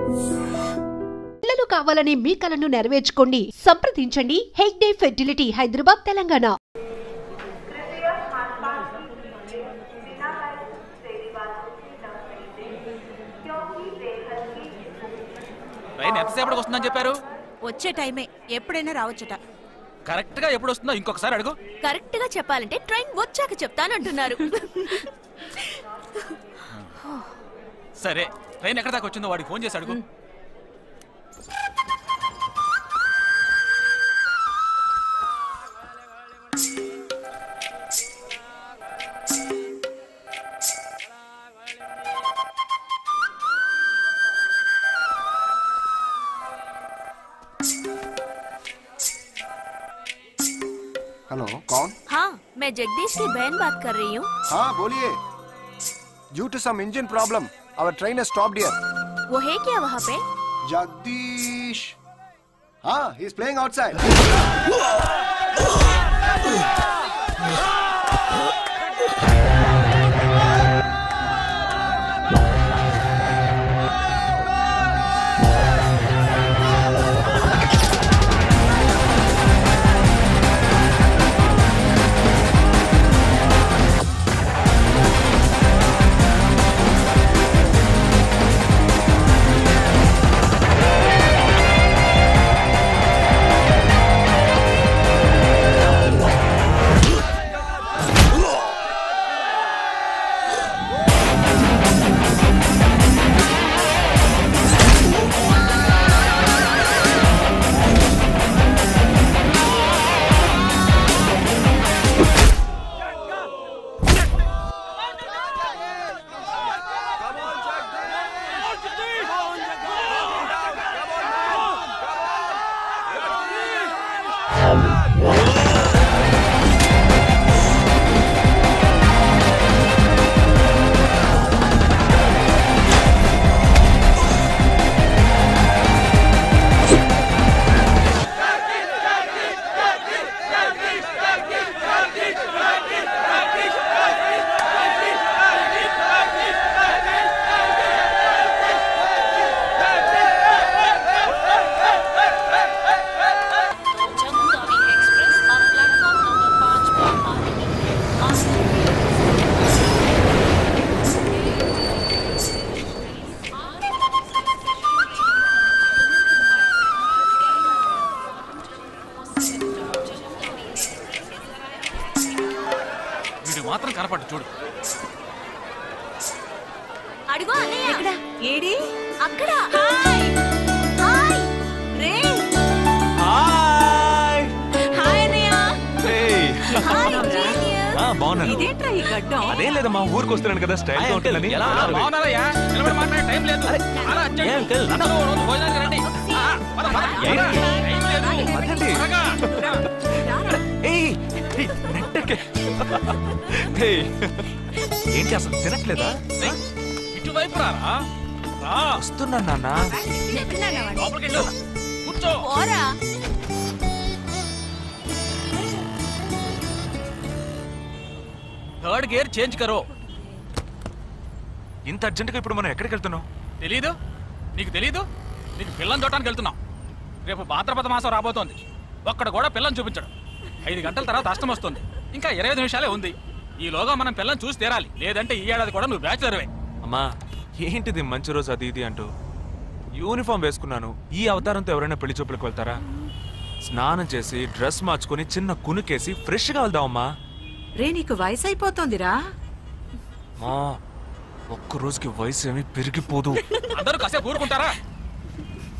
పిల్లలు కావాలని మీ కలను నెరవేర్చుకోండి. సంప్రదించండి హెగ్డే ఫెర్టిలిటీ, హైదరాబాద్, తెలంగాణ. ట్రైన్ ఎంతసేపటికి వస్తుందని చెప్పారు? వచ్చే టైమే, ఎప్పుడైనా రావచ్చుట. కరెక్ట్ గా ఎప్పుడు వస్తుందో ఇంకొకసారి అడుగు. కరెక్ట్ గా చెప్పాలంటే ట్రైన్ వచ్చాక చెప్తానంటున్నారు. సరే, ట్రైన్ ఎక్కడ దాకా వచ్చిందో వాడికి ఫోన్ చేసి అడుగు. हेलो, कौन? हाँ, मैं जगदीश की बहन बात कर रही हूँ. हाँ बोलिए. Due to some engine problem, our train has stopped here. वो है क्या वहाँ पे? Jagdish. हाँ, he is playing outside. మాత్రం కనపట్టు చూడు. అడుగు అన్నయ్య. ఎక్కడ? ఏడి? అక్కడ. హాయ్ హాయ్ రే. హాయ్ హాయ్ అన్నయ్య. ఏయ్ హాయ్ జీనియస్. బాగున్నాను. ఇదేంట్రా ఈ గడ్డం? అదేం లేదమ్మా, ఊరికి వస్తున్నాను కదా, స్టైల్ గా ఉంటుందని. బాగున్నారయ్యా, నిలబడి మాట్లాడే టైం లేదు. అలా అర్జెంట్ అందరూ రోజు భోజనానికి రండి. పద పద. టైం లేదు. త్వరగా. ఏయ్ నెట్టకే. ఏయ్ ఏంటి అసలు తినట్లేదా? ఇటువైపు రారా. వస్తున్నాను నాన్న. లోపలికి వెళ్ళు. కూర్చో. పోరా. థర్డ్ గేర్ చేంజ్ కరో. ఇంత అర్జెంటుగా ఇప్పుడు మనం ఎక్కడికి వెళ్తున్నాం? తెలీదు? నీకు తెలీదు? నీకు పిల్లని చూడటానికి వెళ్తున్నాం. రేపు భాద్రపద మాసం రాబోతోంది. ఒక్కడ కూడా పిల్లని చూపించడం. 5 గంటల తర్వాత అష్టం వస్తుంది. ఇంకా 25 నిమిషాలే ఉంది. ఈలోగా మనం పిల్లని చూసి తీరాలి, లేదంటే ఈ ఏడాది కూడా నువ్వు బ్యాచులర్వే. అమ్మా ఏంటిది మంచి రోజు అది ఇది అంటూ? యూనిఫామ్ వేసుకున్నాను. ఈ అవతారంతో ఎవరైనా పెళ్లి చూపులకు వెళ్తారా? స్నానం చేసి డ్రెస్ మార్చుకుని చిన్న కునుకేసి ఫ్రెష్ గా వెళ్దామమ్మా. రే నీకు వయసు అయిపోతుందిరా. మా ఒక్క రోజుకి వయసు ఏమి పెరిగిపోదు. అందరూ కాసేపు ఊరుకుంటారా?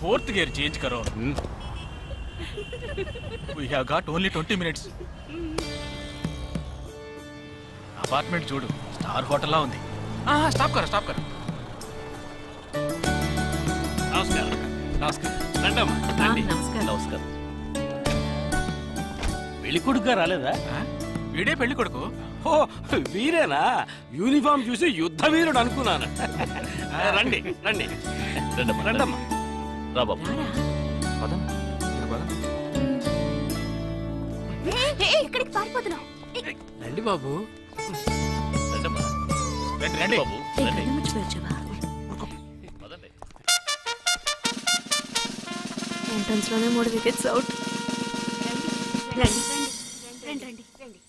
ఫోర్త్ గేర్ చేంజ్ కరో. We have got only 20 minutes. Apartment చూడు, స్టార్ హోటల్ లా ఉంది. స్టాప్ కర స్టాప్ కర. నమస్కారం. నమస్కారం. రండమ్మా రండి. నమస్కారం. పెళ్లి కొడుకు రాలేదా? వీడే పెళ్లి కొడుకు. ఓ వీరేనా? యూనిఫామ్ చూసి యుద్ధ వీరుడు అనుకున్నాను. రండి రండి రండమ్మా. రా బాబు. ఎక్కడికి పారిపోతున్నావు? రండి బాబు. రండమ్మా. రండి రండి బాబు. రండి. ఎంట్రన్స్ లోనే 3 వికెట్స్ అవుట్. రండి రండి రండి రండి.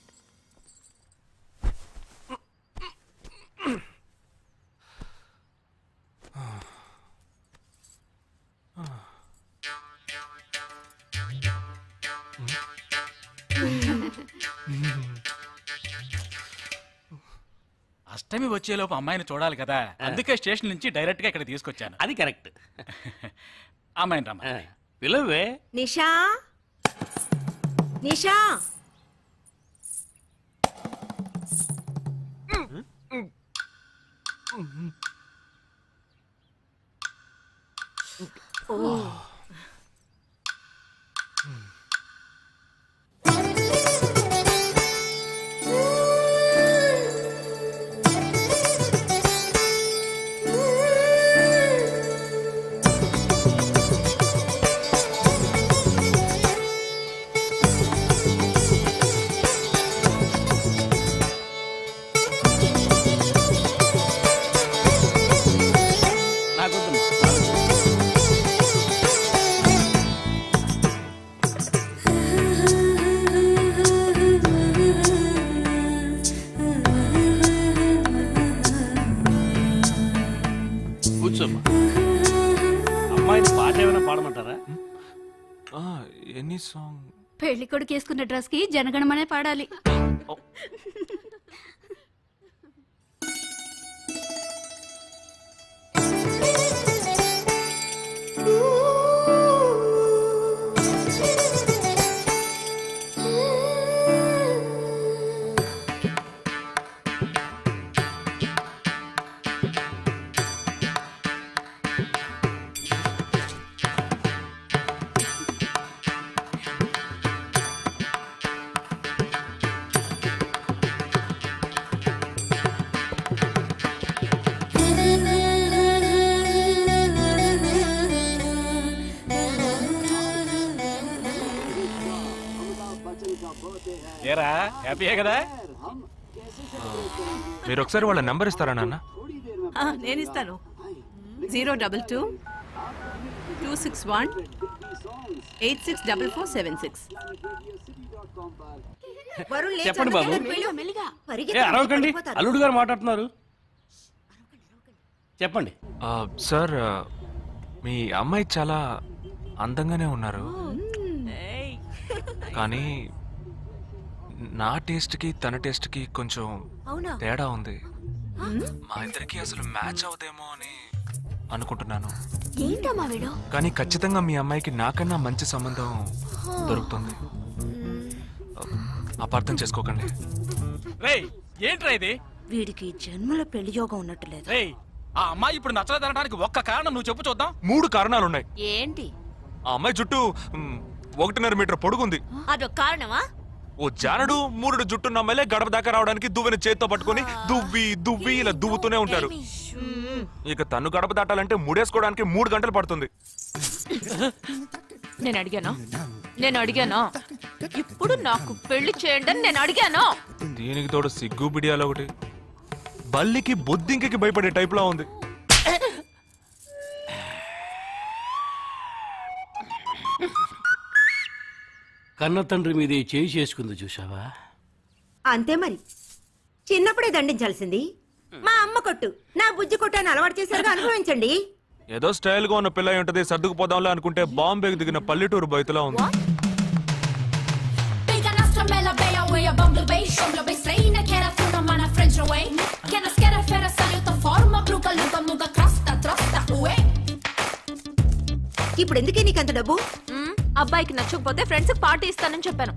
అష్టమి వచ్చేలోపు అమ్మాయిని చూడాలి కదా, అందుకే స్టేషన్ నుంచి డైరెక్ట్ గా ఇక్కడ తీసుకొచ్చాను. అది కరెక్ట్. అమ్మాయిని రమ్మ. పిలవే. నిషా నిషా కూర్చోమ్మా. అమ్మాయిని పాట ఏమైనా పాడమంటారా? Any song? పెళ్లి కొడుకు వేసుకున్న డ్రెస్ కి జనగణమనే పాడాలి. ఏరా హ్యాపీయే కదా? మీరు ఒకసారి వాళ్ళ నెంబర్ ఇస్తారా నాన్న? నేను ఇస్తాను. 022 261 864476. చెప్పండి బాబు. అరవకండి, అల్లుడు గారు మాట్లాడుతున్నారు. చెప్పండి. సార్, మీ అమ్మాయి చాలా అందంగానే ఉన్నారు, కానీ నా టేస్ట్కి తన టేస్ట్కి కొంచెం తేడా ఉంది. మా ఇద్దరికి అసలు మ్యాచ్ అవుదేమో అని అనుకుంటున్నాను. కానీ ఖచ్చితంగా మీ అమ్మాయికి నాకన్నా మంచి సంబంధం దొరుకుతుంది. అపార్థం చేసుకోకండి. ఏంట్రా ఇది? వీడికి జన్మలో పెళ్లి యోగం ఉన్నట్టు లేదు. ఆ అమ్మాయి ఇప్పుడు నచ్చలేదనడానికి ఒక్క కారణం నువ్వు చెప్పు చూద్దాం. 3 కారణాలున్నాయి. ఏంటి? ఆ అమ్మాయి జుట్టు 1.5 మీటర్ పొడుగుంది. అదొక కారణమా? ఓ జానడు 3 జుట్టున్న అమ్మాయిలే గడప దాకా రావడానికి దువ్వెని చేత్తో పట్టుకొని దువ్వి ఇలా దువ్వుతూనే ఉంటారు. ఇక తను గడప దాటాలంటే ముడేసుకోవడానికి 3 గంటలు పడుతుంది. నేను అడిగాను ఇప్పుడు నాకు పెళ్లి చేయండి అని నేను అడిగాను. దీనికి తోడు సిగ్గు బిడియాలో ఒకటి బల్లికి బొద్దింకి భయపడే టైప్ లా ఉంది. కన్న తండ్రి మీదే చేయి చేసుకుంది చూసావా? అంతే మరి, చిన్నప్పుడే దండించాల్సింది. మా అమ్మ కొట్టు, నా బుజ్జి కొట్టు అని అలవాటు చేశారుగా, అనుభవించండి. ఏదో స్టైల్ గా ఉన్న పిల్ల ఉంటది, సర్దుకుపోదాంలే అనుకుంటే బాంబేకి దిగిన పల్లెటూరు బయటలా ఉంది. ఇప్పుడు ఎందుకే నీకంత డబ్బు? అబ్బాయికి నచ్చకపోతే ఫ్రెండ్స్ పార్టీ ఇస్తానని చెప్పాను.